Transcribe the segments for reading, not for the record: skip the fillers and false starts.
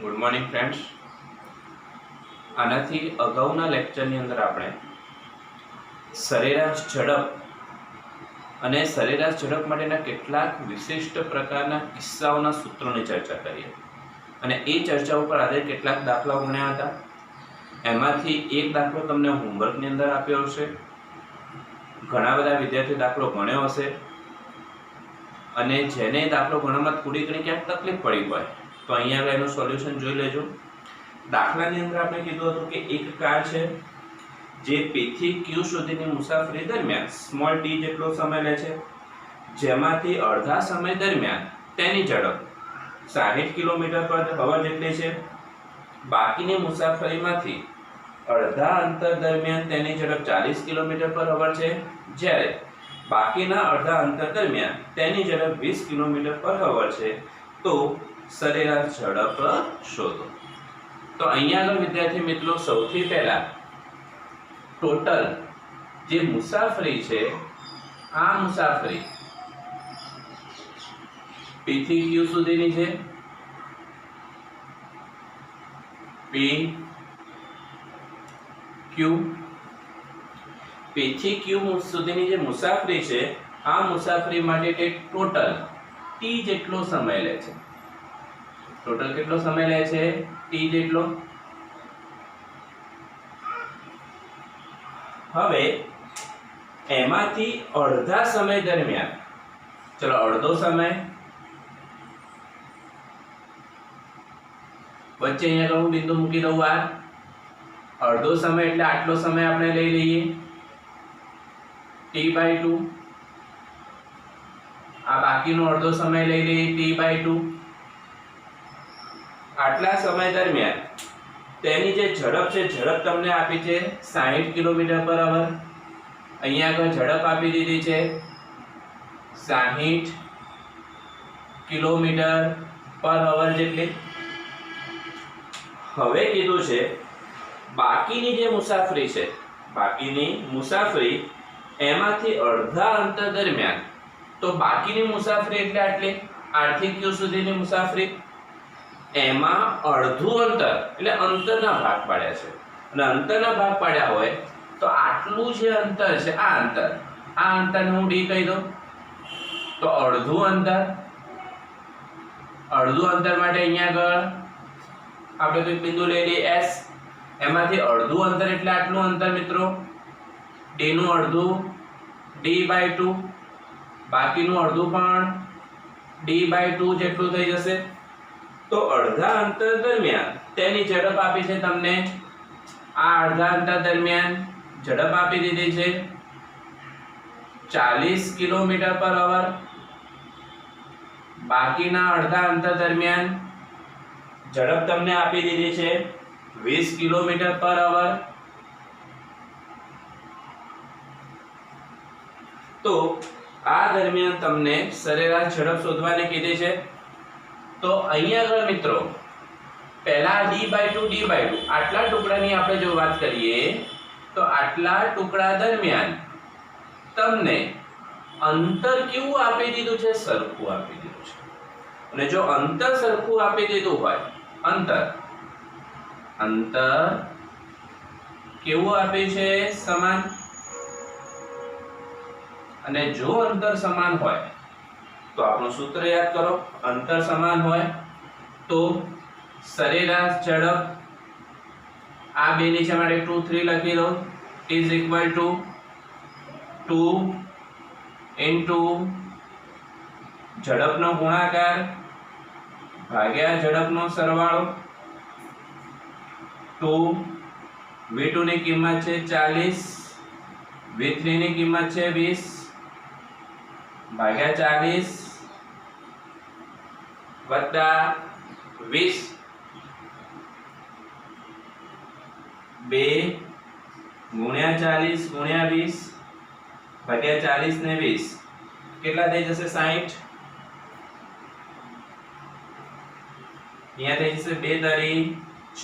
Good morning friends. આનાથી અગાઉના લેક્ચરની અંદર આપણે સરેરાશ ઝડપ અને સરેરાશ ઝડપ માટેના કેટલાક વિશિષ્ટ પ્રકારના કિસ્સાઓના સૂત્રોની ચર્ચા કરીએ અને એ ચર્ચા ઉપર આધારિત કેટલાક દાખલાઓ ગણ્યા હતા. એમાંથી એક દાખલો તમને હોમવર્કની અંદર આપ્યો હશે. ઘણા બધા વિદ્યાર્થીઓ દાખલો ગણ્યો હશે અને જેને દાખલો ગણવામાં થોડી ઘણી ક્યાંક તકલીફ પડી હોય તો અહીંયા આગળ એનું સોલ્યુશન જોઈ લેજો. દાખલાની અંદર આપણે કીધું હતું કે એક કાર છે જે P થી Q સુધીની મુસાફરી દરમિયાન સ્મોલ t જેટલો સમય લે છે, જેમાંથી અડધા સમય દરમિયાન તેની ઝડપ 60 કિલોમીટર પર અવર જેટલી છે. બાકીની મુસાફરીમાંથી અડધા અંતર દરમિયાન તેની ઝડપ 40 કિલોમીટર પર અવર છે, જ્યારે બાકીના અડધા અંતર દરમિયાન તેની ઝડપ 20 કિલોમીટર પર અવર છે. તો સરેરાશ ઝડપ શોધો. તો અહીંયા આગળ વિદ્યાર્થી મિત્રો સૌથી પહેલા ટોટલ જે મુસાફરી છે, આ મુસાફરી P થી Q સુધીની છે. P Q P થી Q સુધીની જે મુસાફરી છે, આ મુસાફરી માટે તે ટોટલ t જેટલો સમય લે છે. ટોટલ કેટલો સમય લે છે? t જેટલો. હવે એમાંથી અડધા સમય દરમિયાન, ચલો અડધો સમય, વચ્ચે અહીંયા હું બિંદુ મૂકી દઉં. આ અડધો સમય એટલે આટલો સમય આપણે લઈ લઈએ t/2. આ બાકીનો અડધો સમય લઈ લઈએ t/2. આટલા સમય દરમિયાન તેની જે ઝડપ છે, ઝડપ તમને આપી છે 60 કિલોમીટર પર અવર. અહીંયા આગળ ઝડપ આપી દીધી છે 60 કિલોમીટર પર અવર જેટલી. હવે કીધું છે બાકીની જે મુસાફરી છે, બાકીની મુસાફરી એમાંથી અડધા અંતર દરમિયાન, તો બાકીની મુસાફરી એટલે આટલી R થી Q સુધીની મુસાફરી, એમાં અડધું અંતર એટલે અંતરના ભાગ પાડ્યા છે. અને અંતરના ભાગ પાડ્યા હોય તો આટલું જે અંતર છે, આ અંતરને હું d કહી દઉં. તો અડધું અંતર માટે અહીંયા આગળ આપણે કોઈ બિંદુ લઈ લઈએ S. એમાંથી અડધું અંતર એટલે આટલું અંતર મિત્રો, d નું અડધું d/2, બાકીનું અડધું પણ d/2 જેટલું થઈ જશે. તો અડધા અંતર દરમિયાન તેની ઝડપ આપી છે તમને. આ અડધા અંતર દરમિયાન ઝડપ આપી દીધી છે 40 કિલોમીટર પર અવર. બાકીના અડધા અંતર દરમિયાન ઝડપ તમને આપી દીધી છે 20 કિલોમીટર પર અવર. તો આ દરમિયાન તમને સરેરાશ ઝડપ શોધવાની કીધી છે. તો અહીંયા આગળ મિત્રો પહેલા d/2 આટલા ટુકડાની આપણે જો વાત કરીએ તો આટલા ટુકડા દરમિયાન તમને અંતર કેવું આપી દીધું છે? સરખું આપી દીધું છે. અને જો અંતર સરખું આપી દીધું હોય, અંતર કેવું આપે છે? સમાન. અને જો અંતર સમાન હોય તો આપણું સૂત્ર યાદ કરો. અંતર સમાન હોય તો સરેરાશ ઝડપ, આ બે નીચે માટે 2 3 લખી દો, is equal to 2 into ઝડપનો ગુણાકાર ભાગ્યા ઝડપનો સરવાળો. 2 v2 ની કિંમત છે 40, v3 ની કિંમત છે 20 ભાગ્યા 40 વત્તા 20. 2 ગુણ્યા 40 ગુણ્યા 20 ભાગ્યા 40 ને 20 કેટલા થઈ જશે? 60. અહીંયા થઈ જશે 2 તરી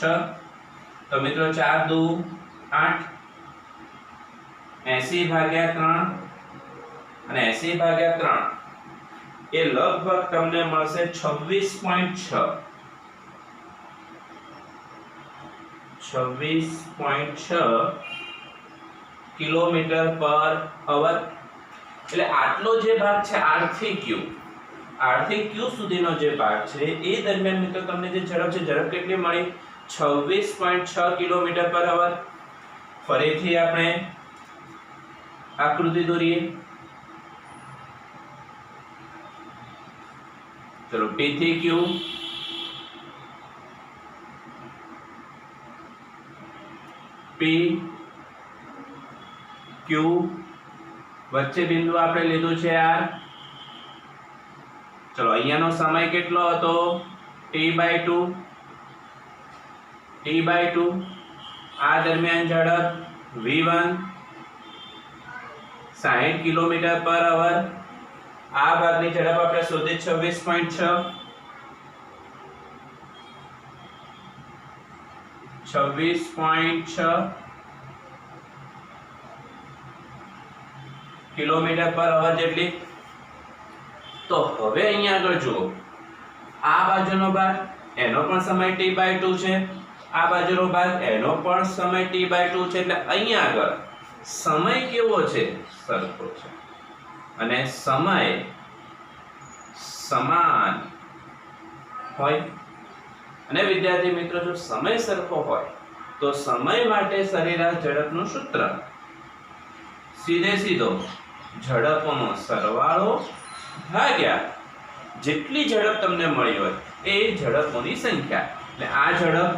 6. તો મિત્રો 4 દુ 8, 80 ભાગ્યા 3 અને 80 ભાગ્યા 3 એ લગભગ તમને મળશે 26.6. 26.6 કિલોમીટર પર અવર. એટલે આટલો જે ભાગ છે R થી Q, R થી Q સુધીનો જે ભાગ છે એ દરમિયાન મિત્રો તમને જે ઝડપ છે, ઝડપ કેટલી મળી? 26.6 કિલોમીટર પર અવર. ફરીથી આપણે આકૃતિ દોરીએ. ચલો P થી Q, P Q, વચ્ચે બિંદુ આપણે લીધું છે R. ચલો અહીંયાનો સમય કેટલો હતો? T/2. આ દરમિયાન ઝડપ v1 60 કિલોમીટર પર અવર. આ ભાગની ઝડપ આપણે શોધી 26.6 કિલોમીટર પર અવર જેટલી. તો હવે અહીંયા આગળ જુઓ, આ બાજુનો ભાગ એનો પણ સમય T/2 છે, આ બાજુનો ભાગ એનો પણ સમય T/2 છે. એટલે અહીંયા આગળ સમય કેવો છે? સરખો છે. અને સમય સમાન હોય. અને વિદ્યાર્થી મિત્રો, જો સમય સરખો હોય તો સમય માટે સરેરાશ ઝડપનું સૂત્ર સીધો ઝડપોનો સરવાળો ભાગ્યા જેટલી ઝડપ તમને મળી હોય એ ઝડપોની સંખ્યા. એટલે આ ઝડપ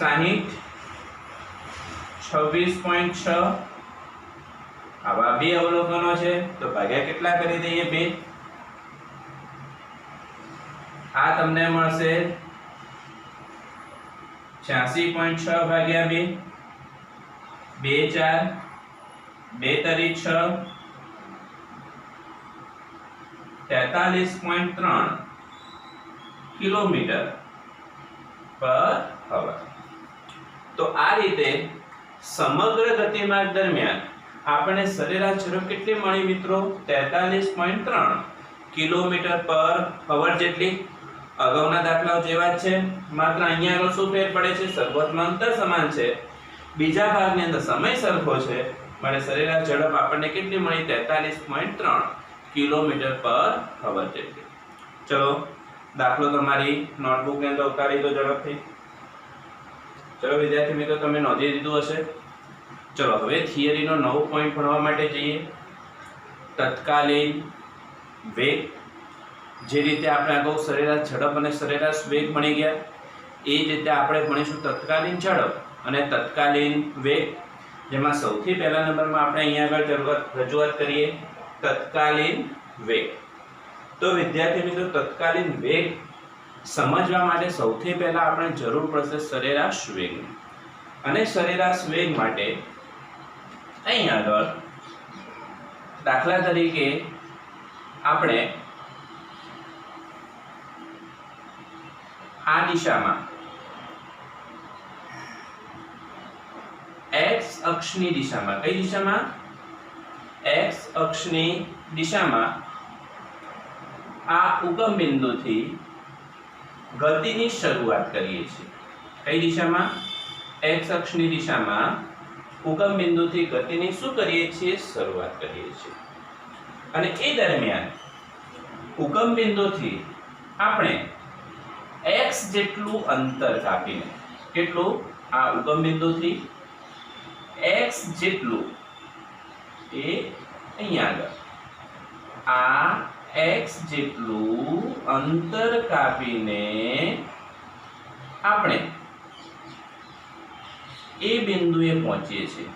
60, 26.6, આવા બે અવલોકનો છે તો ભાગ્યા કેટલા કરી દઈએ? 2. આ તમને મળશે 86.6 ભાગ્યા 2, 2 4, 2 તરી 6, 43.3 કિલોમીટર પર અવર. તો આ રીતે સમગ્ર ગતિમાર્ગ દરમિયાન આપણે સરેરાશ ઝડપ કેટલી મળી મિત્રો? 43.3 કિલોમીટર પર અવર જેટલી. અગાઉના દાખલાઓ જેવા જ છે, માત્ર અહીંયા આગળ શું ફેર પડે છે? શરૂઆતમાં અંતર સમાન છે, બીજા ભાગની અંદર સમય સરખો છે, માટે સરેરાશ ઝડપ આપણને કેટલી મળી? 43.3 કિલોમીટર પર અવર જેટલી. ચલો દાખલો તમારી નોટબુક ની અંદર ઉતારી દો ઝડપથી. ચલો વિદ્યાર્થી મિત્રો, તમે નોંધી દીધું હશે. ચલો હવે થિયરીનો નવો પોઈન્ટ ભણવા માટે જઈએ. તત્કાલીન વેગ. જે રીતે આપણે અગાઉ સરેરાશ ઝડપ અને સરેરાશ વેગ ભણી ગયા, એ જ રીતે આપણે ભણીશું તત્કાલીન ઝડપ અને તત્કાલીન વેગ. જેમાં સૌથી પહેલા નંબરમાં આપણે અહીંયા આગળ રજૂઆત કરીએ તત્કાલીન વેગ. તો વિદ્યાર્થી મિત્રો, તત્કાલીન વેગ સમજવા માટે સૌથી પહેલા આપણે જરૂર પડશે સરેરાશ વેગની. અને સરેરાશ વેગ માટે અહીં આગળ દાખલા તરીકે આપણે આ દિશામાં x અક્ષની દિશામાં, કઈ દિશામાં? x અક્ષની દિશામાં આ ઉગમ બિંદુથી ગતિની શરૂઆત કરીએ છીએ. કઈ દિશામાં? x અક્ષની દિશામાં ઉગમ બિંદુથી ગતિની શું કરીએ છીએ? શરૂઆત કરીએ છીએ. અને એ દરમિયાન ઉગમ બિંદુથી આપણે x જેટલું અંતર કાપીને, કેટલું? આ ઉગમ બિંદુથી x જેટલું, એ અહીંયા આગળ આ x જેટલું અંતર કાપીને આપણે એ બિંદુએ પહોંચીએ છીએ.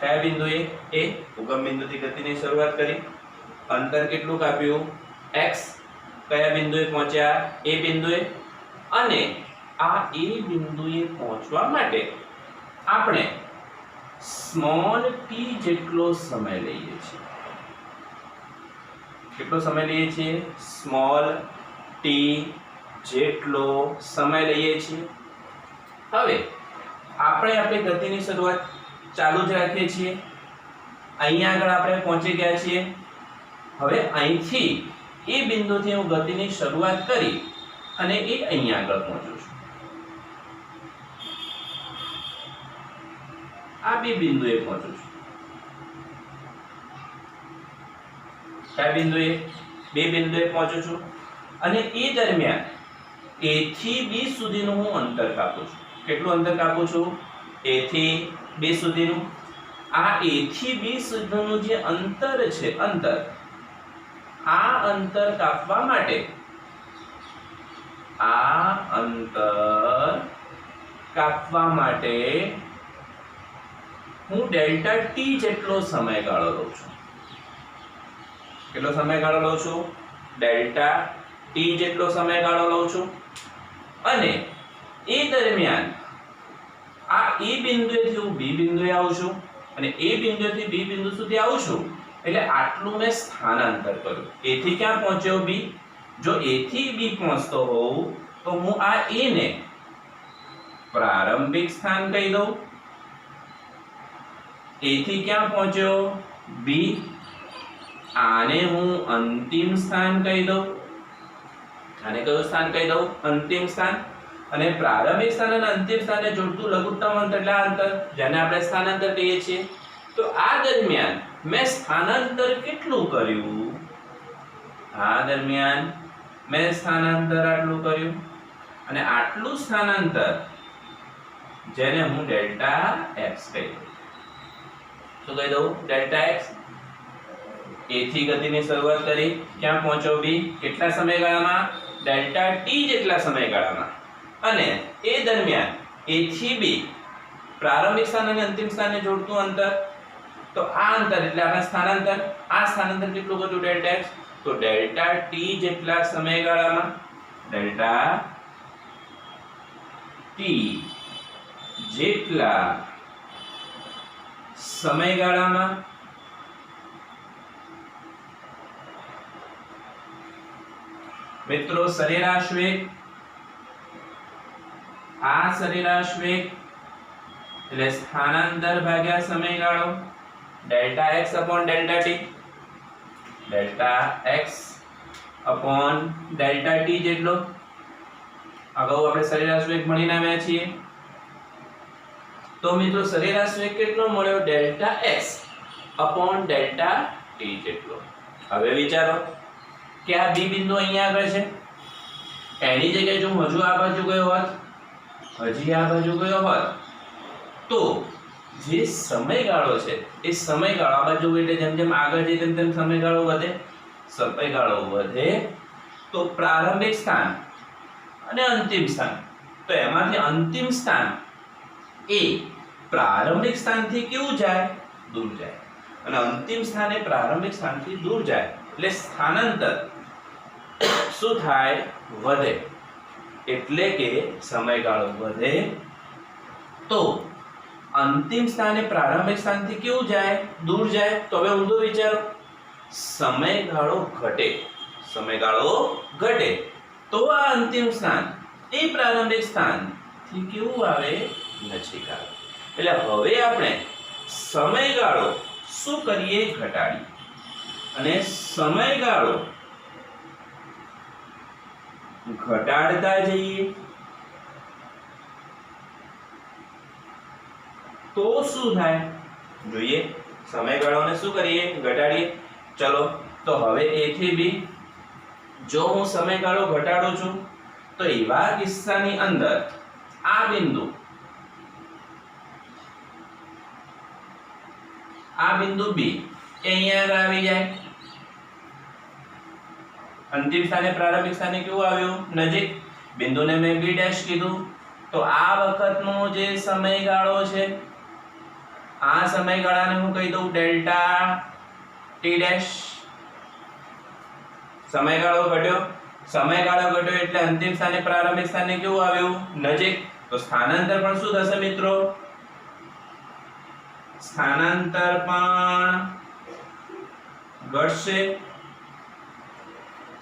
કયા બિંદુએ? એ ઉગમ બિંદુથી ગતિની શરૂઆત કરી, અંતર કેટલું કાપ્યું? x. કયા બિંદુએ પહોંચ્યા? એ બિંદુએ. અને આ એ બિંદુએ પહોંચવા માટે આપણે સ્મોલ t જેટલો સમય લઈએ છીએ. કેટલો સમય લઈએ છીએ? સ્મોલ t જેટલો સમય લઈએ છીએ. હવે આપણે આપણી ગતિની શરૂઆત ચાલુ જ રાખીએ છીએ. અહીંયા આગળ આપણે પહોંચી ગયા છીએ. હવે અહીંથી એ બિંદુથી હું ગતિની શરૂઆત કરી અને એ અહીંયા આગળ પહોંચું છું. આ બી બિંદુએ પહોંચું છું. કયા બિંદુએ? બે બિંદુએ પહોંચું છું અને એ દરમિયાન A થી B સુધીનું હું અંતર કાપું છું. કેટલું અંતર કાપું છું? A થી B સુધીનું. આ A થી B સુધીનું જે અંતર છે, આ અંતર કાપવા માટે હું ડેલ્ટા ટી જેટલો સમયગાળો લઉં છું. કેટલો સમયગાળો લઉં છું? ડેલ્ટા ટી જેટલો સમયગાળો લઉં છું અને એ દરમિયાન આ એ બિંદુએથી હું બી બિંદુએ આવું છું અને એ બિંદુએથી બી બિંદુ સુધી આવું છું. એટલે આટલું મેં સ્થાનાંતર કર્યું. A થી ક્યાં પહોંચ્યો? B. જો A થી B પહોંચતો હોઉં તો હું આ A ને પ્રારંભિક સ્થાન કહી દઉં. A થી ક્યાં પહોંચ્યો? B. આને હું અંતિમ સ્થાન કહી દઉં. આને કયું સ્થાન કહી દઉં? અંતિમ સ્થાન. અને પ્રારંભિક સ્થાન અને અંતિમ સ્થાનને જોડતું લઘુત્તમ અંતર એટલે આ અંતર, જેને આપણે સ્થાનાંતર કહીએ છીએ. તો આ દરમિયાન મેં સ્થાનાંતર કેટલું કર્યું? આ દરમિયાન મેં સ્થાનાંતર આટલું કર્યું અને આટલું સ્થાનાંતર જેને હું ડેલ્ટા x કહી દઉં. શું કહી દઉં? Delta x. A થી ગતિની શરૂઆત કરી, ક્યાં પહોંચ્યો? B. કેટલા સમયગાળામાં? ડેલ્ટા t જેટલા સમયગાળામાં. અને એ દરમિયાન A થી B પ્રારંભિક સ્થાન અને અંતિમ સ્થાનને જોડતું અંતર, તો આ અંતર એટલે આપણા સ્થાનાંતર. આ સ્થાનાંતર કેટલું કર્યું? Delta x. તો ડેલ્ટા t જેટલા સમયગાળામાં, ડેલ્ટા t જેટલા સમયગાળામાં મિત્રો સરેરાશ વેગ, આ સરેરાશ વેગ એટલે સ્થાનાંતર ભાગ્યા સમયગાળો, delta x upon delta t. Delta x upon delta t જેટલો. અગાઉ આપણે સરેરાશ વેગ મળીને આવ્યા છીએ. તો મિત્રો સરેરાશ વેગ કેટલો મળ્યો? Delta x upon delta t જેટલો. હવે વિચારો કે આ બી બિંદુ અહીંયા આગળ છે, એની જગ્યાએ જો હું હજુ આ બાજુ ગયો હોત, હજી આ બાજુ ગયો હોત, તો જે સમયગાળો છે એ સમયગાળો આ બાજુ એટલે જેમ જેમ આગળ જાય તેમ તેમ સમયગાળો વધે. સમયગાળો વધે તો પ્રારંભિક સ્થાન અને અંતિમ સ્થાન, તો એમાંથી અંતિમ સ્થાન એ પ્રારંભિક સ્થાનથી કેવું જાય? દૂર જાય. અને અંતિમ સ્થાન એ પ્રારંભિક સ્થાનથી દૂર જાય એટલે સ્થાનાંતર શું થાય? વધે. એટલે કે સમયગાળો વધે તો અંતિમ સ્થાને પ્રારંભિક સ્થાનથી કેવું જાય? દૂર જાય. તો હવે ઊંધો વિચારો, સમયગાળો ઘટે. સમયગાળો ઘટે તો આ અંતિમ સ્થાન એ પ્રારંભિક સ્થાનથી કેવું આવે? નજીક આવે. એટલે હવે આપણે સમયગાળો શું કરીએ? ઘટાડીએ. અને સમયગાળો ઘટાડતા જઈએ તો શું થાય? જોઈએ. સમયગાળોને શું કરીએ? ઘટાડીએ. ચલો તો હવે A થી B જો હું સમયગાળો ઘટાડું છું તો એવા કિસ્સાની અંદર આ બિંદુ B એ અહીંયા આવી જાય. અંતિમ સ્થાને પ્રારંભિક સ્થાને કેવું આવ્યું? નજીક. બિંદુને મેં B' કીધું. તો આ વખતનો જે સમયગાળો છે આ સમયગાળાને હું કહી દઉં ડેલ્ટા t'. સમયગાળો ઘટ્યો એટલે અંતિમ સ્થાને પ્રારંભિક સ્થાને કેવું આવ્યું? નજીક. તો સ્થાનાંતર પણ શું થશે મિત્રો? સ્થાનાંતર પણ ઘટશે.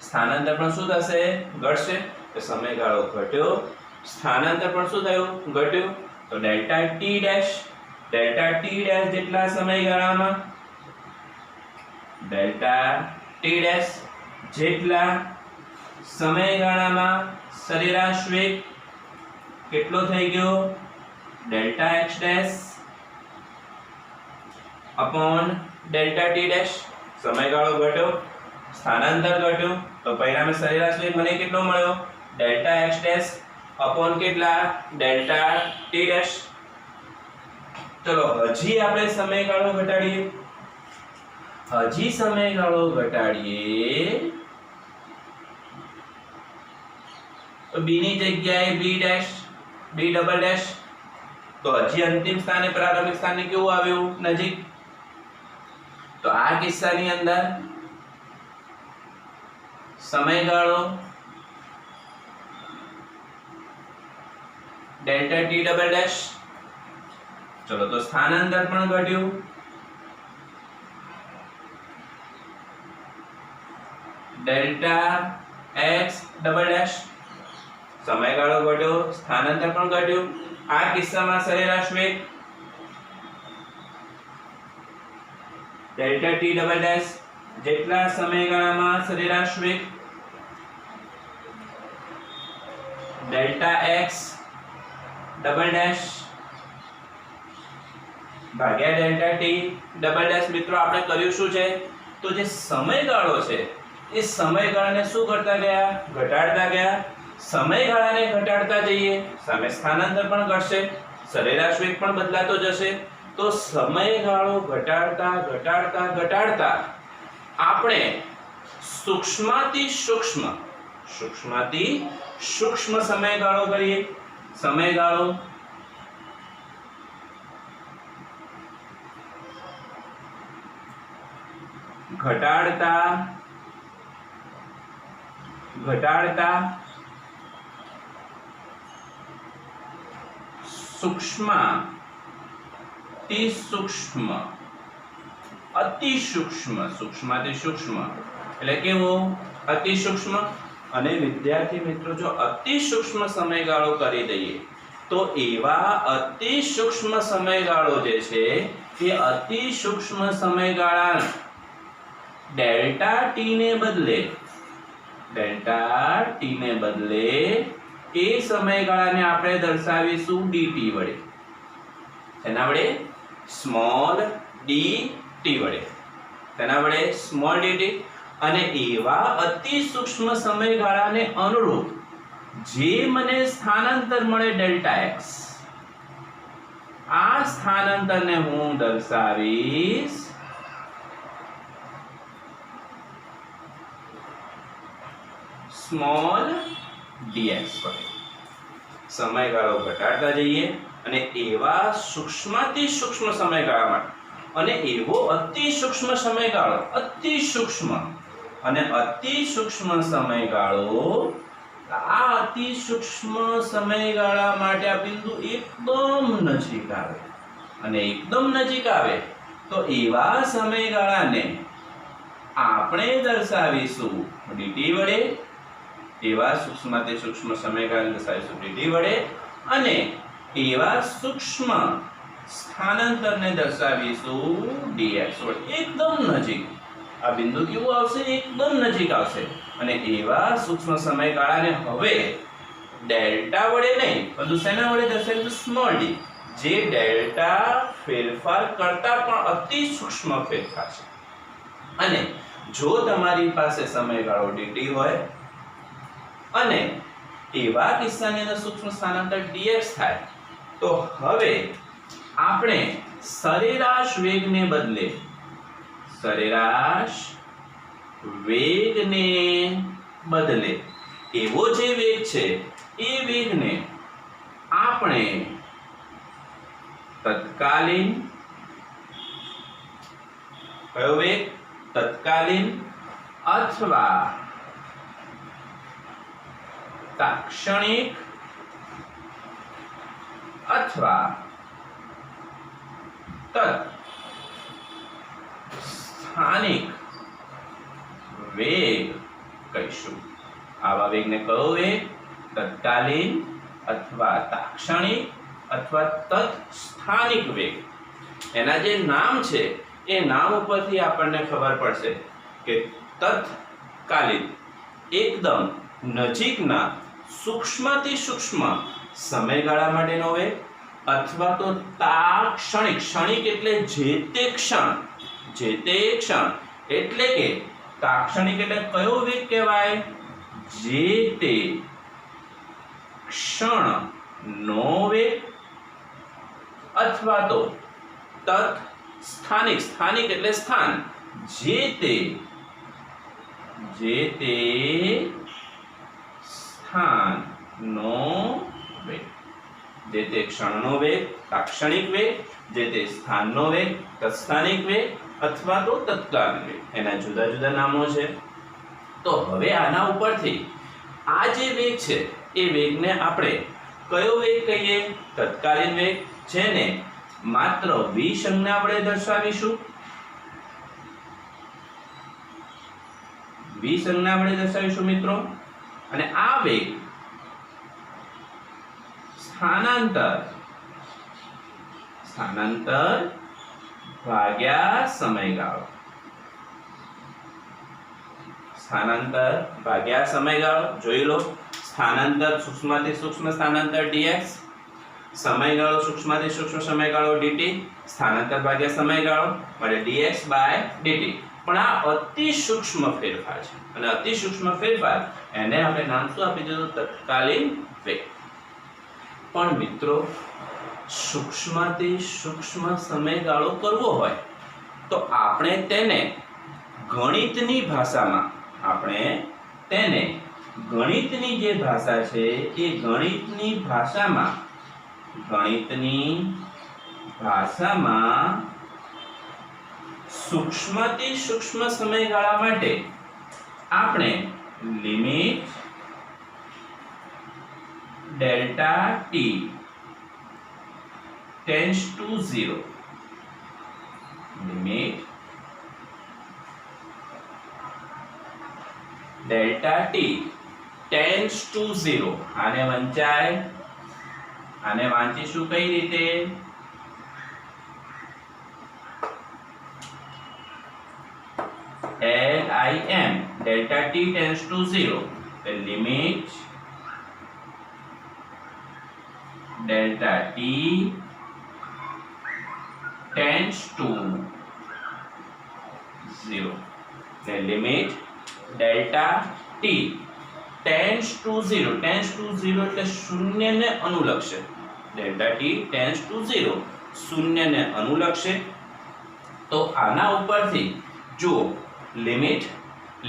સ્થાનાંતર પણ શું થશે? ઘટશે. તો સમયગાળો ઘટ્યો, સ્થાનાંતર પણ શું થયું? ઘટ્યું. તો ડેલ્ટા t' જેટલા સમયગાળામાં, ડેલ્ટા t' જેટલા સમયગાળામાં સરેરાશ વેગ કેટલો થઈ ગયો? Delta x'. Upon delta T dash समयगाळो घट्यो स्थानांतर घट्યું તો પરિણામે સરેરાશ વેગ મને કેટલો મળ્યો ડેલ્ટા x ડેશ अपॉन કેટલા ડેલ્ટા ટી ડેશ ચલો હજી આપણે સમયગાળો ઘટાડીએ તો b ની જગ્યાએ b dash b double dash તો હજી અંતિમ સ્થાને પ્રારંભિક સ્થાને કેવું આવ્યું નજીક તો આ કિસ્સાની અંદર સમયગાળો ડેલ્ટા ટી ડબલ ડેશ ચલો તો સ્થાનાંતર પણ ઘટ્યું ડેલ્ટા x ડબલ ડેશ સમયગાળો ઘટ્યો સ્થાનાંતર પણ ઘટ્યું આ કિસ્સામાં સરેરાશ વેગ ડેલ્ટા ટી ડબલ ડેશ જેટલા સમયગાળામાં સરેરાશ વેગ ડેલ્ટા x ડબલ ડેશ ભાગ્યા ડેલ્ટા ટી ડબલ ડેશ મિત્રો આપણે કર્યું શું છે તો જે સમયગાળો છે એ સમયગાળાને શું કરતા ગયા ઘટાડતા ગયા સમયગાળાને ઘટાડતા જઈએ સામે સ્થાનાંતર પણ ઘટશે સરેરાશ વેગ પણ બદલાતો જશે તો સમયગાળો ઘટાડતા ઘટાડતા ઘટાડતા આપણે સૂક્ષ્માતિ સૂક્ષ્મ સમયગાળો કરીએ સમયગાળો ઘટાડતા ઘટાડતા સૂક્ષ્માતિ સૂક્ષ્મ અતિ સૂક્ષ્મ સૂક્ષ્માતિ સૂક્ષ્મ એટલે કેવું અતિ સૂક્ષ્મ અને વિદ્યાર્થી મિત્રો જો અતિ સૂક્ષ્મ સમયગાળો કરી દઈએ તો એવા અતિ સૂક્ષ્મ સમયગાળો જે છે એ અતિ સૂક્ષ્મ સમયગાળા ડેલ્ટા ટી ને બદલે એ સમયગાળાને આપણે દર્શાવીશું dt વડે તેના વડે સ્મોલ dt વડે તેના વડે સ્મોલ dt અને એવા અતિ સૂક્ષ્મ સમયગાળાને અનુરૂપ જે મને સ્થાનાંતર મળે ડેલ્ટા x આ સ્થાનાંતરને હું દર્શાવીશ સ્મોલ dx વડે સમયગાળો ઘટાડતા જઈએ અને એવા સૂક્ષ્માતિ સૂક્ષ્મ સમયગાળામાં અને એવો અતિ સૂક્ષ્મ સમયગાળો અતિ સૂક્ષ્મ સમયગાળો આ અતિ સૂક્ષ્મ સમયગાળા માટે આ બિંદુ એકદમ નજીક આવે અને એકદમ નજીક આવે તો એવા સમયગાળાને આપણે દર્શાવીશું dt વડે એવા સૂક્ષ્માતિ સૂક્ષ્મ સમયગાળાને દર્શાવીશું dt વડે અને એવા સૂક્ષ્મ સ્થાનાંતરને દર્શાવીશું dx વડે એકદમ નજીક આ બિંદુ કેવું આવશે એકદમ નજીક આવશે અને એવા સૂક્ષ્મ સમયગાળાને હવે ડેલ્ટા વડે નહીં પરંતુ શેના વડે દર્શાવીશું સ્મોલ d જે ડેલ્ટા ફેરફાર કરતા પણ અતિ સૂક્ષ્મ ફેરફાર છે અને જો તમારી પાસે સમયગાળો dt હોય અને એવા કિસ્સાની અંદર સૂક્ષ્મ સ્થાનાંતર dx થાય તો હવે આપણે સરેરાશ વેગને બદલે એવો જે વેગ છે એ વેગને આપણે તત્કાલીન કયો વેગ તત્કાલીન અથવા તાક્ષણિક અથવા સ્થાનિક વેગ કહીશું આવા વેગને કયો વેગ તત્કાલીન અથવા તાક્ષણિક અથવા તત્સ્થાનિક વેગ એના જે નામ છે એ નામ ઉપરથી આપણને ખબર પડશે કે તત્કાલીન એકદમ નજીકના સૂક્ષ્મથી સૂક્ષ્મ સમયગાળા માટેનો વેગ અથવા તો તાક્ષણિક, ક્ષણિક એટલે જે તે ક્ષણ, જે તે ક્ષણ એટલે કે તાક્ષણિક એટલે કયો વેગ કહેવાય? જે તે ક્ષણનો વેગ, અથવા તો તત સ્થાનિક, સ્થાનિક એટલે સ્થાન, જે તે સ્થાનનો વેગ, જે તે ક્ષણનો વેગ, તાક્ષણિક વેગ, જે તે સ્થાનનો વેગ, તત્સ્થાનિક વેગ અથવા તો તત્કાલીન વેગ, એના જુદા જુદા નામો છે. તો હવે આના ઉપરથી આ જે વેગ છે એ વેગને આપણે કયો વેગ કહીએ? તત્કાલીન વેગ, જેને માત્ર v સંજ્ઞા વડે દર્શાવીશું. v સંજ્ઞા વડે દર્શાવીશું મિત્રો. અને આ વેગ સ્થાનાંતર ભાગ્યા સમયગાળો, સ્થાનાંતર ભાગ્યા સમયગાળો જોઈ લો. સ્થાનાંતર સૂક્ષ્મથી સૂક્ષ્મ સ્થાનાંતર dx, સમયગાળો સૂક્ષ્મથી સૂક્ષ્મ સમયગાળો dt, સ્થાનાંતર ભાગ્યા સમયગાળો એટલે dx by dt. પણ આ અતિ સૂક્ષ્મ ફેરફાર છે અને અતિ સૂક્ષ્મ ફેરફાર એને આપણે નામ શું આપી દીધું? તત્કાલીન વેગ. પણ મિત્રો સૂક્ષ્મથી સૂક્ષ્મ સમયગાળો કરવો હોય તો આપણે તેને ગણિતની ભાષામાં, આપણે તેને ગણિતની જે ભાષા છે એ ગણિતની ભાષામાં સૂક્ષ્મથી સૂક્ષ્મ સમયગાળા માટે આપણે limit delta T tends to 0, limit delta T tends to 0, આને વંચાય, આને વાંચીશું કઈ રીતે? LIM delta t tends to 0, the limit delta t tends to 0, the limit delta t tends to 0, tends to 0 એટલે શૂન્યને અનુલક્ષે. delta t tends to 0 શૂન્યને અનુલક્ષે. તો આના ઉપરથી જુઓ લિમિટ,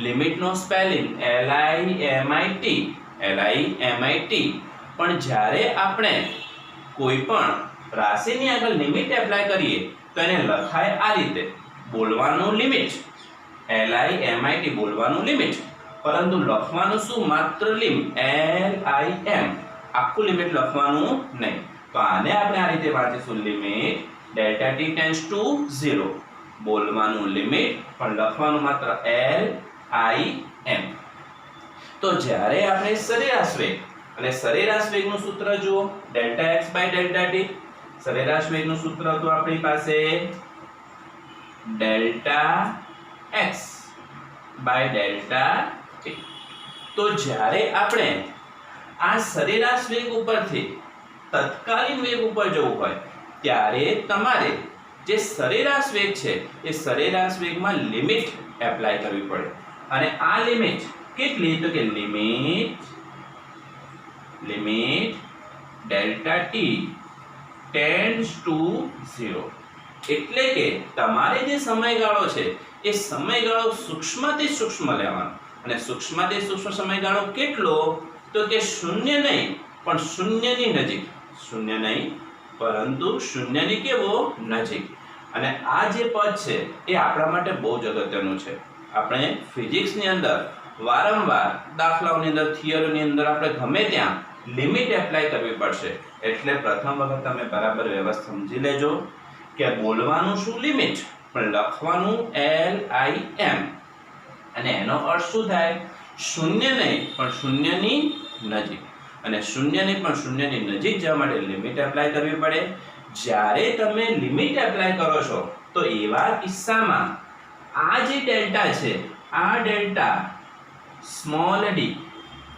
લિમિટનો સ્પેલિંગ LIMIT, LIMIT. પણ જ્યારે આપણે કોઈ પણ રાશિની આગળ લિમિટ એપ્લાય કરીએ તો એને લખાય આ રીતે, બોલવાનું લિમિટ, LIMIT બોલવાનું લિમિટ, પરંતુ લખવાનું શું? માત્ર લિમ, LIM, આખું લિમિટ લખવાનું નહીં. તો આને આપણે આ રીતે વાંચીશું, limit delta t tends to 0, બોલવાનું લિમિટ પણ લખવાનું માત્ર LIM. તો જ્યારે આપણે સરેરાશ વેગ, અને સરેરાશ વેગનું સૂત્ર જુઓ, delta x by delta t. સરેરાશ વેગનું સૂત્ર હતું આપણી પાસે delta x by delta t. તો જ્યારે આપણે આ સરેરાશ વેગ ઉપરથી તત્કાલીન વેગ ઉપર જવું હોય ત્યારે તમારે જે સરેરાશ વેગ છે એ સરેરાશ વેગમાં લિમિટ એપ્લાય કરવી પડે. અને આ લિમિટ કેટલી? તો કે limit delta T tends to 0. એટલે કે તમારે જે સમયગાળો છે એ સમયગાળો સૂક્ષ્મથી સૂક્ષ્મ લેવાનો. અને સૂક્ષ્મથી સૂક્ષ્મ સમયગાળો કેટલો? તો કે શૂન્ય નહીં પણ શૂન્યની નજીક, શૂન્ય નહીં પરંતુ શૂન્યની કેવો? નજીક. અને આ જે પદ છે એ આપણા માટે બહુ જ અગત્યનું છે. આપણે ફિઝિક્સની અંદર વારંવાર દાખલાઓની અંદર, થિયરીની અંદર આપણે ગમે ત્યાં લિમિટ એપ્લાય કરવી પડશે. એટલે પ્રથમ વખત તમે બરાબર વ્યવસ્થા સમજી લેજો કે બોલવાનું શું? લિમિટ, પણ લખવાનું LIM. અને એનો અર્થ શું થાય? શૂન્ય નહીં પણ શૂન્યની નજીક. અને શૂન્ય નહીં પણ શૂન્યની નજીક જવા માટે લિમિટ એપ્લાય કરવી પડે. જ્યારે તમે લિમિટ એપ્લાય કરો છો તો એવા કિસ્સામાં આ જે ડેલ્ટા છે, આ ડેલ્ટા સ્મોલ ડી,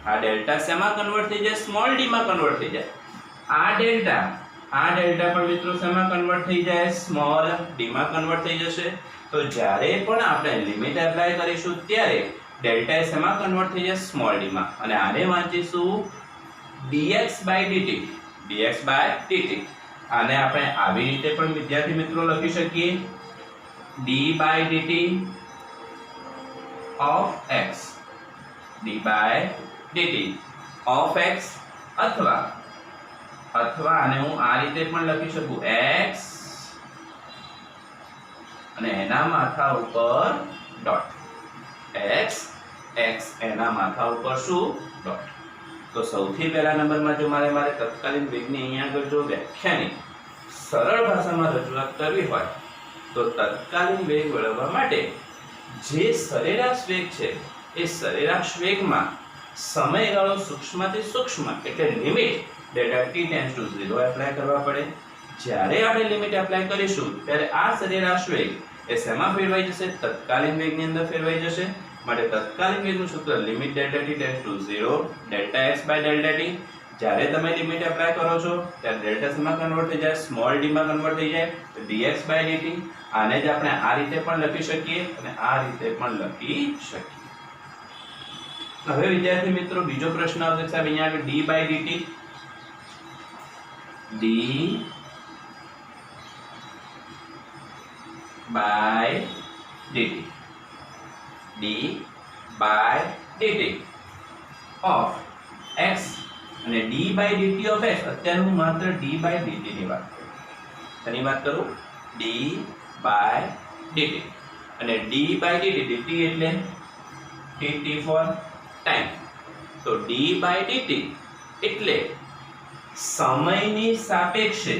આ ડેલ્ટા શેમાં કન્વર્ટ થઈ જાય? સ્મોલ ડી માં કન્વર્ટ થઈ જાય. આ ડેલ્ટા આ ડેલ્ટા પણ મિત્રો શેમાં કન્વર્ટ થઈ જાય? સ્મોલ ડી માં કન્વર્ટ થઈ જશે. તો જ્યારે પણ આપણે લિમિટ એપ્લાય કરીશું ત્યારે ડેલ્ટા એ શેમાં કન્વર્ટ થઈ જાય? સ્મોલ ડી માં. અને આને વાંચીશું dx/dt. dx/dt. આને આપણે આવી રીતે પણ વિદ્યાર્થી મિત્રો લખી શકીએ d/dt of x. d/dt of x અથવા આને હું આ રીતે પણ લખી શકું x અને એના માથા ઉપર ડોટ. x એના માથા ઉપર શું? ડોટ. તો સૌથી પહેલા નંબરમાં જો મારે તત્કાલીન વેગની અહીંયા આગળ જો વ્યાખ્યાની સરળ ભાષામાં રજૂઆત કરવી હોય તો તત્કાલીન વેગ મેળવવા માટે જે સરેરાશ વેગ છે એ સરેરાશ વેગમાં સમયગાળો સૂક્ષ્મથી સૂક્ષ્મ એટલે limit delta t tends to 0 apply કરવા પડે. જ્યારે આપણે લિમિટ એપ્લાય કરીશું ત્યારે આ સરેરાશ વેગ એ શેમાં ફેરવાઈ જશે? તત્કાલીન વેગની અંદર ફેરવાઈ જશે. માટે તત્કાલીન વેગનું સૂત્ર limit delta t tends to 0 delta x by delta t. જ્યારે તમે લિમિટ એપ્લાય કરો છો ત્યારે ડેલ્ટા શેમાં કન્વર્ટ થઈ જાય? સ્મોલ d માં કન્વર્ટ થઈ જાય. તો dx બાય dt. આને જ આપણે આ રીતે પણ લખી શકીએ અને આ રીતે પણ લખી શકીએ. હવે વિદ્યાર્થી મિત્રો બીજો પ્રશ્ન આવશે સાહેબ અહીંયા આગળ d by dt. d by dt. d by dt of x અને d by dt of x. અત્યારે હું માત્ર d by dt ની વાત કરું. શેની વાત કરું? d by dt. અને d by dt dt એટલે t for time. તો d by dt એટલે સમયની સાપેક્ષે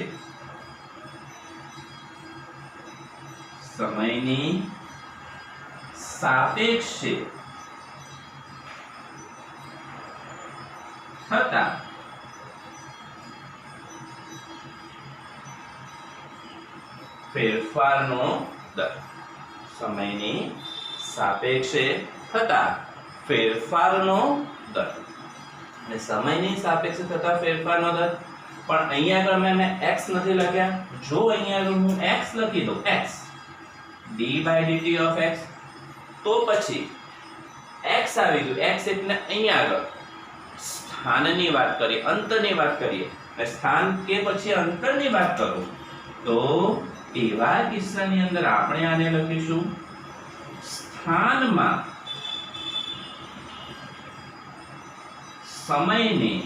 થતા ફેરફારનો દર. સમયની સાપેક્ષે થતા ફેરફારનો દર. અને સમયની સાપેક્ષે થતા ફેરફારનો દર પણ અહીંયા આગળ મેં x નથી લખ્યા. જો અહીંયા આગળ હું x લખી દઉં x d by dt of x તો પછી x આવી ગયું. x એટલે અહીંયા આગળ સ્થાનની વાત કરીએ, અંતરની વાત કરીએ. અને સ્થાન કે પછી અંતરની વાત કરું તો એવા કિસ્સાની અંદર આપણે આને લખીશું સ્થાનમાં સમયની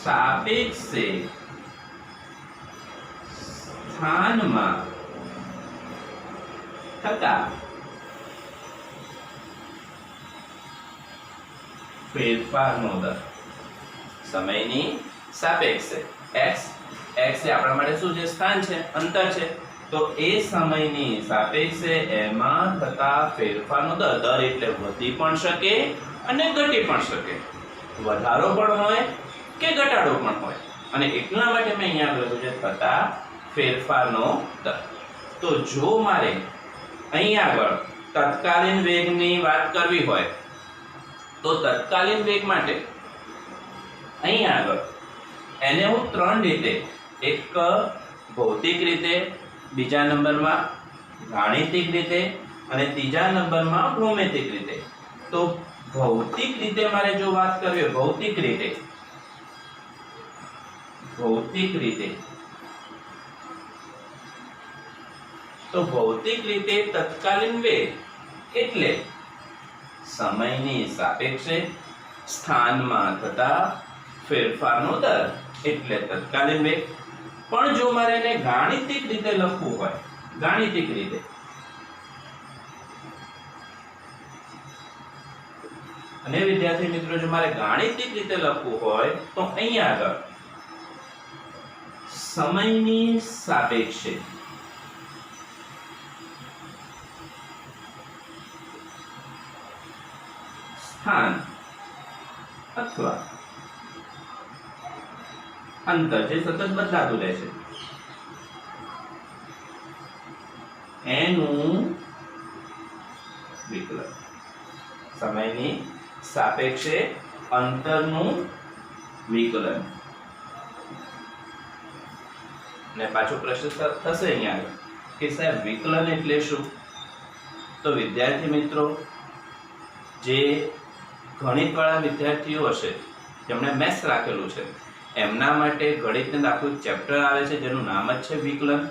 સાપેક્ષે સ્થાનમાં થતા ફેરફારનો દર. સમયની સાપેક્ષે x એ આપણા માટે શું છે? સ્થાન છે, અંતર છે. તો એ સમયની સાપેક્ષે એમાં થતા ફેરફારનો દર. દર એટલે વધી પણ શકે અને ઘટી પણ શકે. વધારો પણ હોય કે ઘટાડો પણ હોય. અને એટલા માટે મેં અહીંયા લખ્યું છે થતા ફેરફારનો દર. તો જો મારે અહીંયા આગળ તત્કાલીન વેગની વાત કરવી હોય તો તત્કાલીન વેગ માટે અહીંયા આગળ એને હું ત્રણ રીતે, એક ભૌતિક રીતે, બીજા નંબરમાં ગાણિતિક રીતે અને ત્રીજા નંબરમાં ભૌમિતિક રીતે. તો ભૌતિક રીતે મારે જો વાત કરવી હોય, ભૌતિક રીતે તત્કાલીન વેગ એટલે સમયની સાપેક્ષે સ્થાનમાં થતા ફેરફારનો દર એટલે તત્કાલીન વેગ. પણ જો મારે એને ગાણિતિક રીતે લખવું હોય, ગાણિતિક રીતે અને વિદ્યાર્થી મિત્રો જો મારે ગાણિતિક રીતે લખવું હોય તો અહીંયા આગળ સમયની સાપેક્ષે સ્થાન અથવા અંતર જે સતત બદલાતું રહેશે એનું વિકલન. સમયની સાપેક્ષે અંતરનું વિકલન અને પાછો પ્રશ્ન થશે અહીંયા આગળ કે સાહેબ વિકલન એટલે શું? તો વિદ્યાર્થી મિત્રો, જે ગણિતવાળા વિદ્યાર્થીઓ હશે જેમણે મેથ્સ રાખેલું છે એમના માટે ગણિતનું આખું ચેપ્ટર આવે છે જેનું નામ જ છે વિકલન.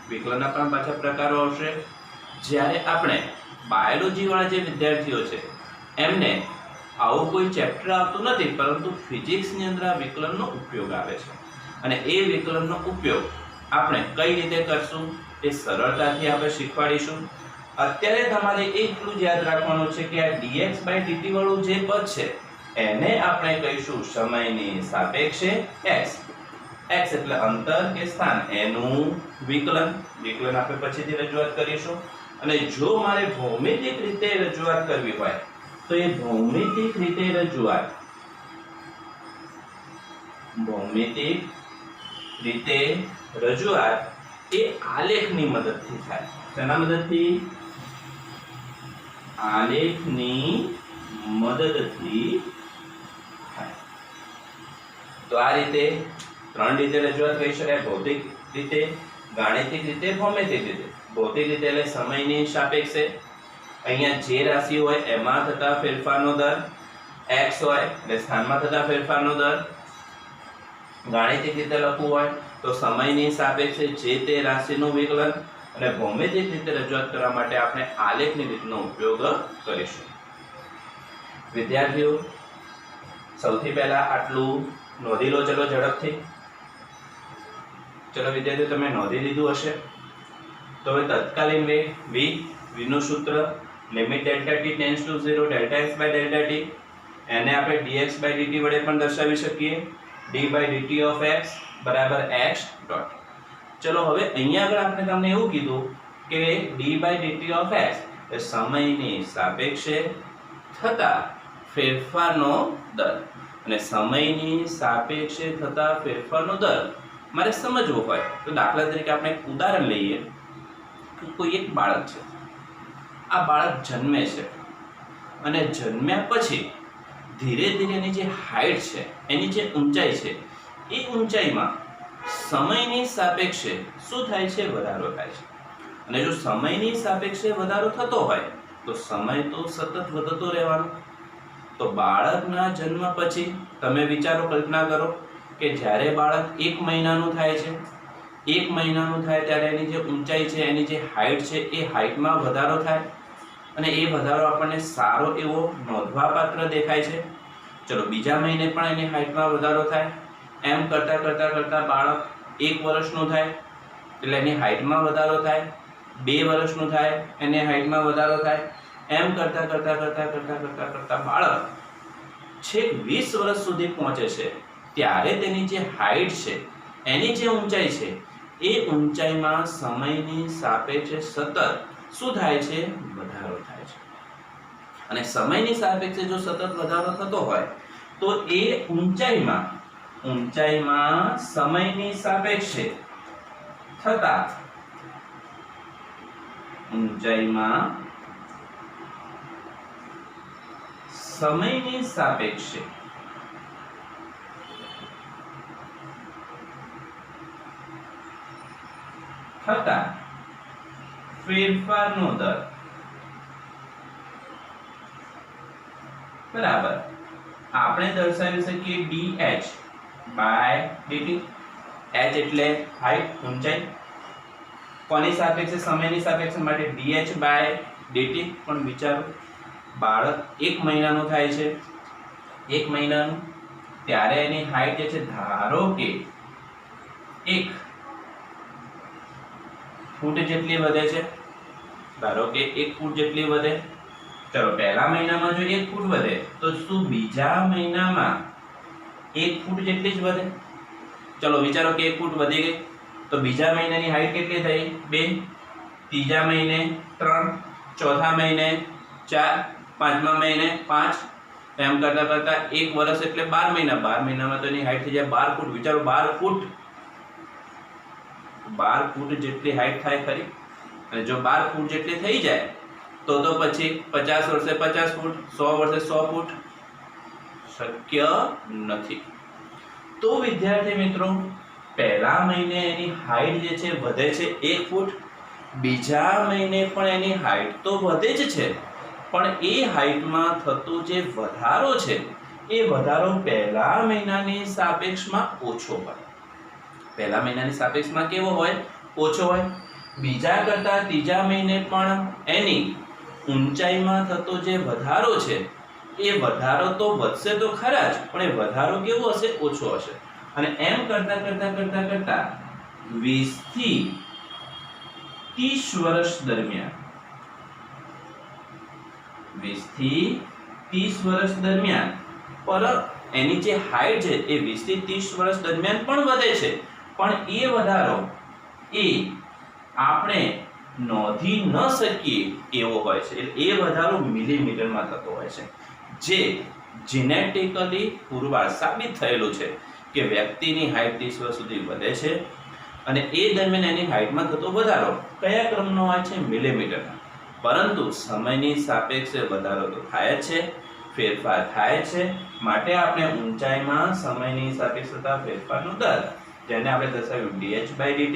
વિકલનના પણ પાછા પ્રકારો આવશે. જ્યારે આપણે બાયોલોજી વાળા જે વિદ્યાર્થીઓ છે એમને આવું કોઈ ચેપ્ટર આવતું નથી, પરંતુ ફિઝિક્સની અંદર આ વિકલનનો ઉપયોગ આવે છે. અને એ વિકલનનો ઉપયોગ આપણે કઈ રીતે કરશું એ સરળતાથી આપણે શીખવાડીશું. અત્યારે તમારે એટલું જ યાદ રાખવાનું છે કે આ dx/dt વાળું જે પદ છે એને આપણે કહીશું સમયની સાપેક્ષે x. x એટલે અંતર કે સ્થાન, એનું વિકલન. વિકલન આપણે પછીથી રજૂઆત કરીશું. અને જો મારે ભૌમિતિક રીતે રજૂઆત કરવી હોય તો એ ભૌમિતિક રીતે રજૂઆત એ આલેખની મદદથી થાય. શેના મદદથી? આલેખની મદદથી થાય. તો આ રીતે 3 રીતે રજૂઆત કરી શકાય: ભૌતિક રીતે, ગાણિતિક રીતે, ભૌમિતિક રીતે. ભૌતિક રીતે એટલે સમયની સાપેક્ષે. અહીંયા જે રાશિ હોય એમાં થતા ફેરફારનો દર, x હોય એટલે સ્થાનમાં થતા ફેરફારનો દર. ગાણિતિક રીતે લખવું હોય તો સમયની સાપેક્ષે જે તે રાશિનું વિકલન. અને ભૌમિતિક રીતે રજૂઆત કરવા માટે આપણે આલેખની રીતનો ઉપયોગ કરીશું. વિદ્યાર્થીઓ, સૌથી પહેલા આટલું નોંધી લો. ચલો ઝડપથી. ચલો વિદ્યાર્થીઓ, તમે નોંધી લીધું હશે. તો હવે તત્કાલીન વેગ v, v નું સૂત્ર limit delta t tends to 0 delta x by delta t, એને આપણે dx/dt વડે પણ દર્શાવી શકીએ. d/dt ઓફ x બરાબર x ડોટ. ચલો હવે અહીંયા આગળ આપણે તમને એવું કીધું કે d/dt ઓફ x એ સમયની સાપેક્ષે થતા ફેરફારનો દર. અને સમયની સાપેક્ષે થતા ફેરફારનો દર મારે સમજવો હોય તો દાખલા તરીકે આપણે એક ઉદાહરણ લઈએ કે કોઈ એક બાળક છે. આ બાળક જન્મે છે અને જન્મ્યા પછી ધીરે ધીરે એની જે હાઈટ છે, એની જે ઊંચાઈ છે, એ ઊંચાઈમાં સમયની સાપેક્ષે શું થાય છે? વધારો થાય છે. અને જો સમયની સાપેક્ષે વધારો થતો હોય તો સમય તો સતત વધતો રહેવાનો. તો બાળકના જન્મ પછી તમે વિચારો, કલ્પના કરો કે જ્યારે બાળક 1 મહિનાનું થાય છે, 1 મહિનાનું થાય ત્યારે એની જે ઊંચાઈ છે, એની જે હાઈટ છે, એ હાઈટમાં વધારો થાય. અને એ વધારો આપણને સારો એવો નોંધવાપાત્ર દેખાય છે. ચલો બીજા મહિને પણ એની હાઈટમાં વધારો થાય. એમ કરતાં કરતાં કરતાં બાળક 1 વર્ષનું થાય એટલે એની હાઈટમાં વધારો થાય. 2 વર્ષનું થાય એની હાઈટમાં વધારો થાય. એમ કરતાં કરતાં કરતાં કરતાં કરતાં કરતાં બાળક છેક 20 વર્ષ સુધી પહોંચે છે ત્યારે તેની જે હાઈટ છે, એની જે ઊંચાઈ છે, એ ઊંચાઈમાં સમયની સાપેક્ષે સતત શું થાય છે? વધારો થાય છે. અને સમયની સાપેક્ષે જો સતત વધારો થતો હોય તો એ ઊંચાઈમાં સમયની સાપેક્ષે થતા સમયની સાપેક્ષે થતા ફેરફારનો દર બરાબર આપણે દર્શાવી શકીએ dh/dt. h એટલે હાઈટ, ઊંચાઈ. કોની સાપેક્ષે? સમયની સાપેક્ષે માટે dh/dt. પણ વિચારો, બાળક 1 મહિનાનું થાય છે, 1 મહિનાનું, ત્યારે એની હાઈટ જે છે, ધારો કે 1 ફૂટ જેટલી વધે છે. ધારો કે 1 ફૂટ જેટલી વધે. ચલો પહેલા મહિનામાં જો 1 ફૂટ વધે તો શું બીજા મહિનામાં 1 ફૂટ જેટલી જ વધે? ચલો વિચારો કે 1 ફૂટ વધી ગઈ તો બીજા મહિનાની હાઈટ કેટલી થઈ? 2. ત્રીજા મહિને 3, ચોથા મહિને 4, પાંચમા મહિને 5. એમ કરતા કરતા 1 વર્ષ એટલે 12 મહિના. 12 મહિનામાં તો એની હાઈટ થઈ જાય 12 ફૂટ. વિચારો 12 ફૂટ જેટલી હાઈટ થાય ખરી. અને જો 12 ફૂટ જેટલી થઈ જાય તો પછી 50 વર્ષે 50 ફૂટ, 100 વર્ષે 100 ફૂટ. શક્ય નથી. તો વિદ્યાર્થી મિત્રો, પહેલા મહિને એની હાઈટ જે છે વધે છે 1 ફૂટ, બીજા મહિને પણ એની હાઈટ તો વધે જ છે, પણ એ હાઈટમાં થતો જે વધારો છે એ વધારો પહેલા મહિનાની સાપેક્ષમાં ઓછો હોય. પહેલા મહિનાની સાપેક્ષમાં કેવો હોય? ઓછો હોય. બીજા કરતા ત્રીજા મહિને પણ એની ઊંચાઈમાં થતો જે વધારો છે એ વધારો તો વધશે તો ખરા જ, પણ એ વધારો કેવો હશે? ઓછો હશે. અને એમ કરતા 20 થી 30 વર્ષ દરમિયાન 20 થી 30 વર્ષ દરમિયાન પર એની જે હાઈટ છે એ 20 થી 30 વર્ષ દરમિયાન પણ વધે છે, પણ એ વધારો એ આપણે નોંધી ન શકીએ એવો હોય છે. એટલે એ વધારો મિલીમીટરમાં થતો હોય છે, જે જીનેટિકલી પુરવાર સાબિત થયેલું છે કે વ્યક્તિની હાઈટ 30 વર્ષ સુધી વધે છે અને એ દરમિયાન એની હાઈટમાં થતો વધારો કયા ક્રમનો હોય છે? મિલીમીટરમાં. પરંતુ સમયની સાપેક્ષે વધારો તો થાય જ છે, ફેરફાર થાય છે, માટે આપણે ઊંચાઈમાં સમયની સાપેક્ષે થતા ફેરફારનો દર, જેને આપણે દર્શાવ્યું dh/dt,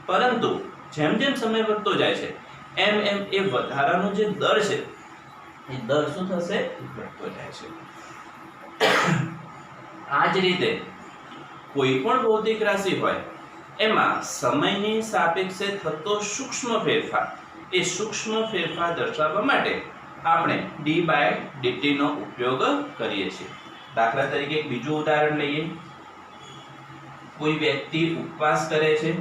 પરંતુ જેમ જેમ સમય વધતો જાય છે એમ એમ એ વધારાનો જે દર છે એ દર શું થશે? ઘટતો જાય છે. આ જ રીતે કોઈ પણ ભૌતિક રાશિ હોય એમાં સમયની સાપેક્ષે થતો સૂક્ષ્મ ફેરફાર, એ સૂક્ષ્મ ફેરફાર દર્શાવવા માટે આપણે d/dt નો ઉપયોગ કરીએ છીએ. દાખલા તરીકે એક બીજું ઉદાહરણ લઈએ. કોઈ વ્યક્તિ ઉપવાસ કરે છે,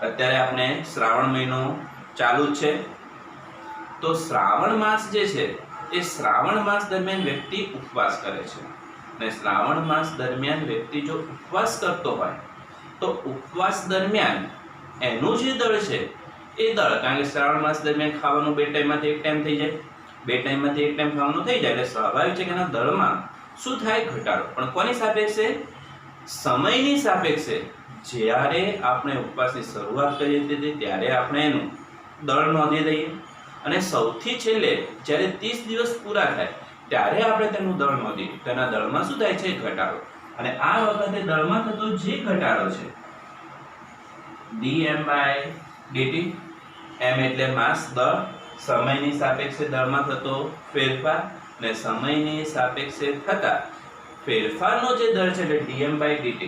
અત્યારે આપણે શ્રાવણ મહિનો ચાલુ છે, તો શ્રાવણ માસ જે છે એ શ્રાવણ માસ દરમિયાન વ્યક્તિ ઉપવાસ કરે છે, અને શ્રાવણ માસ દરમિયાન વ્યક્તિ જો ઉપવાસ કરતો હોય તો ઉપવાસ દરમિયાન એનું જે દળ છે એ દળ, કારણ કે શ્રાવણ માસ દરમિયાન ખાવાનું 2 ટાઈમમાંથી 1 ટાઈમ થઈ જાય, 2 ટાઈમમાંથી 1 ટાઈમ ખાવાનું થઈ જાય, એટલે સ્વાભાવિક છે કે એના દળમાં શું થાય? ઘટાડો. પણ કોની સાપેક્ષે? સમયની સાપેક્ષે. જ્યારે આપણે ઉપવાસની શરૂઆત કરીએ છીએ ત્યારે આપણે એનું દળ નોંધી દઈએ, અને સૌથી છેલ્લે જ્યારે 30 દિવસ પૂરા થાય ત્યારે આપણે તેનું દળ નોંધીએ. તેના દળમાં શું થાય છે? ઘટાડો. અને આ વખતે દળમાં થતો જે ઘટાડો છે dm/dt, m એટલે માસ, દળ, સમયની સાપેક્ષે દળમાં થતો ફેરફાર, અને સમયની સાપેક્ષે થતા ફેરફારનો જે દર છે એટલે dm/dt.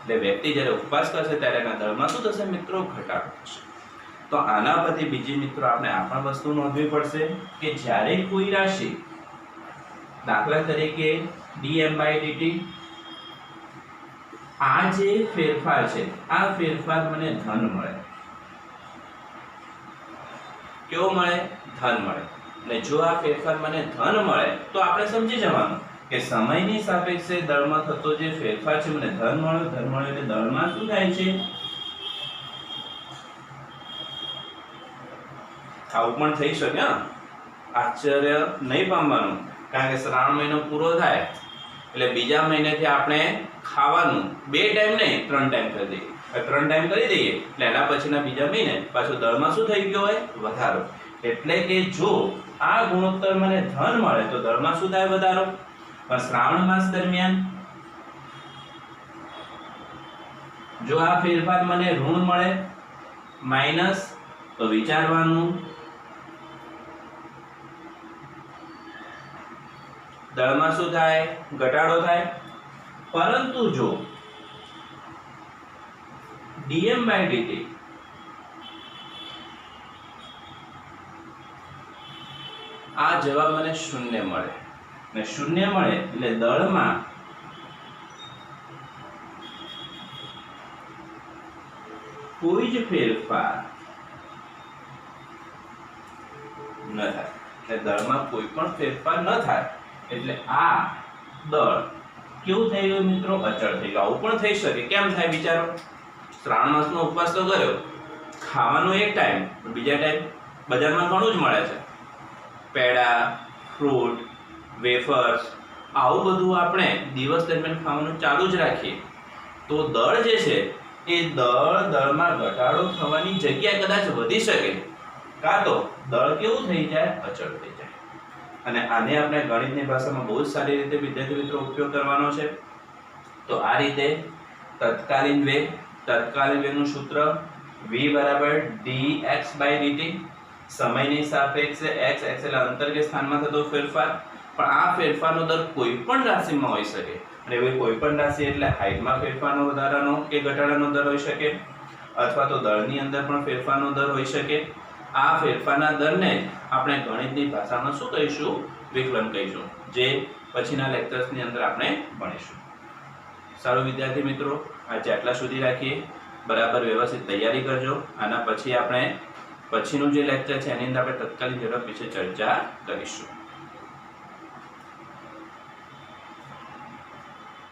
એટલે વ્યક્તિ જ્યારે ઉપવાસ કરશે ત્યારે એના દળમાં શું થશે મિત્રો? ઘટાડો થશે. તો આના પરથી બીજી મિત્રો આપણે આ પણ વસ્તુ નોંધવી પડશે કે જ્યારે કોઈ રાશિ, દાખલા તરીકે dm/dt, આ જે ફેરફાર છે આ ફેરફાર મને ધન મળે. કેવો મળે? ધન મળે. અને જો આ ફેરફાર મને ધન મળે તો આપણે સમજી જવાનું કે સમયની સાપેક્ષે દળમાં થતો જે ફેરફાર છે મને ધન મળ્યો. ધન મળ્યો એટલે દળમાં શું થાય છે? આવું પણ થઈ શકે. આશ્ચર્ય નહીં પામવાનું, કારણ કે શ્રાવણ મહિનો પૂરો થાય એટલે બીજા મહિનેથી આપણે ખાવાનું 2 ટાઈમ નહીં 3 ટાઈમ કરી દઈએ. 3 ટાઈમ કરી દઈએ એટલે એના પછીના બીજા મહિને પાછો દળમાં શું થઈ ગયો હોય? વધારો. એટલે કે જો આ ગુણોત્તર મને ધન મળે તો દળમાં શું થાય? વધારો. પણ શ્રાવણ માસ દરમિયાન જો આ ફેરફાર મને ઋણ મળે, માઈનસ, તો વિચારવાનું દળમાં શું થાય? ઘટાડો થાય. પરંતુ જો dm/dt આ જવાબ મને 0 મળે, અને 0 મળે એટલે દળમાં કોઈ જ ફેરફાર ન થાય. એટલે દળમાં કોઈ પણ ફેરફાર ન થાય એટલે આ દળ કેવું થઈ ગયું મિત્રો? અચળ થઈ ગયું. આવું પણ થઈ શકે. કેમ થાય? વિચારો. શ્રાવણ માસનો ઉપવાસ તો કર્યો, ખાવાનું 1 ટાઈમ, બીજા ટાઈમ બજારમાં ઘણું જ મળે છે, પેડા, ફ્રૂટ, વેફર્સ, આવું બધું આપણે દિવસ દરમિયાન ખાવાનું ચાલુ જ રાખીએ તો દળ જે છે એ દળમાં ઘટાડો થવાની જગ્યા કદાચ વધી શકે, કાં તો દળ કેવું થઈ જાય? અચળ થઈ જાય. અને આને આપણે ગણિતની ભાષામાં બહુ જ સારી રીતે વિદ્યાર્થી મિત્રો ઉપયોગ કરવાનો છે. તો આ રીતે તત્કાલીન વેગનું સૂત્ર v બરાબર dx/dt, સમયની સાપેક્ષે x એટલે અંતર કે સ્થાનમાં થતો ફેરફાર. પણ આ ફેરફારનો દર કોઈ પણ રાશિમાં હોઈ શકે, અને એવી કોઈ પણ રાશિ એટલે હાઇટમાં ફેરફારનો વધારાનો કે ઘટાડાનો દર હોઈ શકે, અથવા તો દળની અંદર પણ ફેરફારનો દર હોઈ શકે. આ ફેરફારના દરને આપણે ગણિતની ભાષામાં શું કહીશું? વિકલન કહીશું, જે પછીના લેક્ચર્સની અંદર આપણે ભણીશું. સારું વિદ્યાર્થી મિત્રો, આજે આટલા સુધી રાખીએ. બરાબર વ્યવસ્થિત તૈયારી કરજો. આના પછી આપણે પછીનું જે લેક્ચર છે એની અંદર આપણે તત્કાલીન ઝડપ વિશે ચર્ચા કરીશું.